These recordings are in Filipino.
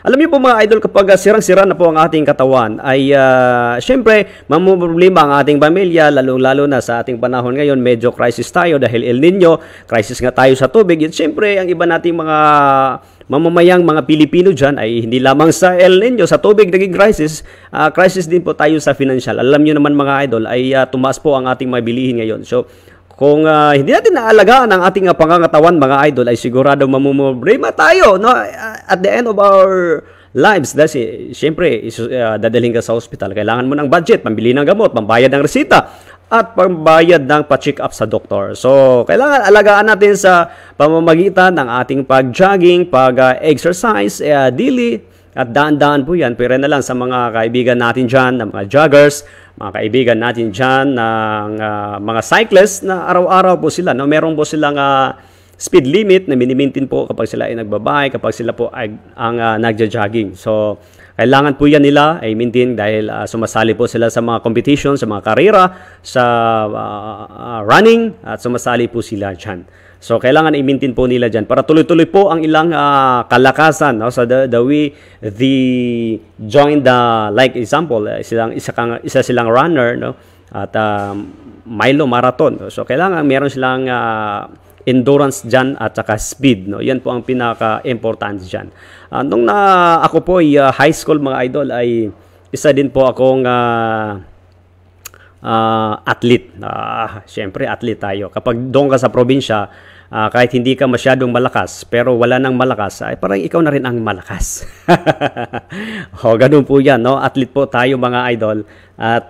Alam niyo po mga idol, kapag sirang-sira na po ang ating katawan, ay syempre, mamumroblema ang ating pamilya, lalo-lalo na sa ating panahon ngayon, medyo crisis tayo dahil El Nino, crisis nga tayo sa tubig. Yun, syempre, ang iba nating mga mamamayang mga Pilipino dyan ay hindi lamang sa El Nino, sa tubig naging crisis, crisis din po tayo sa financial. Alam niyo naman mga idol, ay tumaas po ang ating mabilihin ngayon. So, kung hindi natin naalagaan ang ating pangangatawan mga idol, ay sigurado mamumroblema tayo, no? At the end of our lives, dahil siyempre dadalhin ka sa hospital, kailangan mo ng budget, pambili ng gamot, pambayad ng resita, at pambayad ng pa-check up sa doktor. So, kailangan alagaan natin sa pamamagitan ng ating pag-jogging, pag-exercise, daily, at daan-daan po yan. Pero na lang sa mga kaibigan natin dyan, ng mga joggers, mga kaibigan natin dyan, ng mga cyclists na araw-araw po sila. No? Meron po silang speed limit na minimaintain po kapag sila ay nagbabike, kapag sila po ay nagja-jogging. So, kailangan po yan nila ay maintain dahil sumasali po sila sa mga competition, sa mga karera, sa running, at sumasali po sila dyan. So, kailangan i-maintain po nila dyan para tuloy-tuloy po ang ilang kalakasan. No? So, the way they join the, like example, isa silang runner, no? At Milo Marathon. So, kailangan meron silang endurance dyan at saka speed. No? Yan po ang pinaka-importante dyan. Nung ako po ay high school mga idol, ay isa din po akong athlete. Siyempre, athlete tayo. Kapag doon ka sa probinsya, kahit hindi ka masyadong malakas, pero wala nang malakas, ay parang ikaw na rin ang malakas. Ganun po yan. No? Athlete po tayo mga idol. At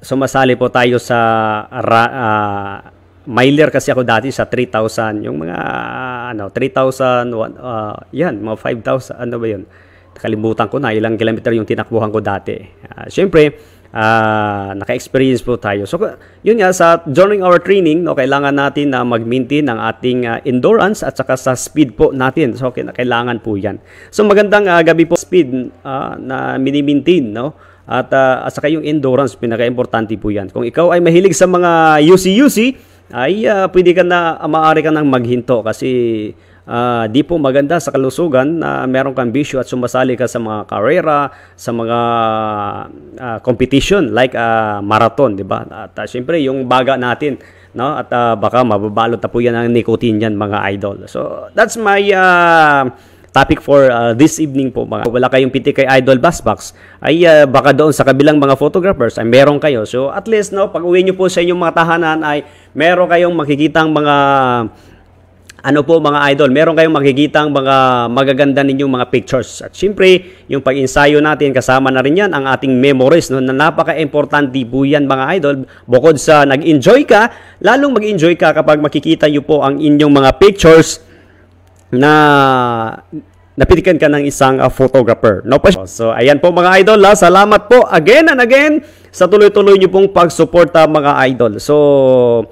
sumasali po tayo sa miler kasi ako dati sa 3,000. Yung mga 3,000, yan, mga 5,000, ano ba yun? Kalimutan ko na ilang kilometer yung tinakbuhan ko dati. Siyempre, naka-experience po tayo. So, yun nga, during our training, no, kailangan natin na mag-maintain ang ating endurance at saka sa speed po natin. So, kailangan po yan. So, magandang gabi po speed na mini-maintain, no? At saka yung endurance, pinaka-importante po yan. Kung ikaw ay mahilig sa mga UC-UC, ay pwede ka na, maaari ka nang maghinto kasi di po maganda sa kalusugan na meron kang bisyo at sumasali ka sa mga karera, sa mga competition like marathon, di ba? At syempre yung baga natin, no? At baka mababalot na po yan ng nicotine yan mga idol. So that's my topic for this evening po. Wala kayong PT kay Idol Bassbox, ay baka doon sa kabilang mga photographers ay meron kayo. So at least, no, pag uwi nyo po sa inyong mga tahanan ay meron kayong makikitang mga mga idol, meron kayong makikitang mga magaganda ninyong mga pictures. At syempre, yung pag-ensayo natin, kasama na rin yan ang ating memories, no, na napaka-importante po yan mga idol. Bukod sa nag-enjoy ka, lalong mag-enjoy ka kapag makikita nyo po ang inyong mga pictures na napitikan ka ng isang photographer. No? So, ayan po mga idol. Salamat po again and again sa tuloy-tuloy nyo pong pagsuporta mga idol. So,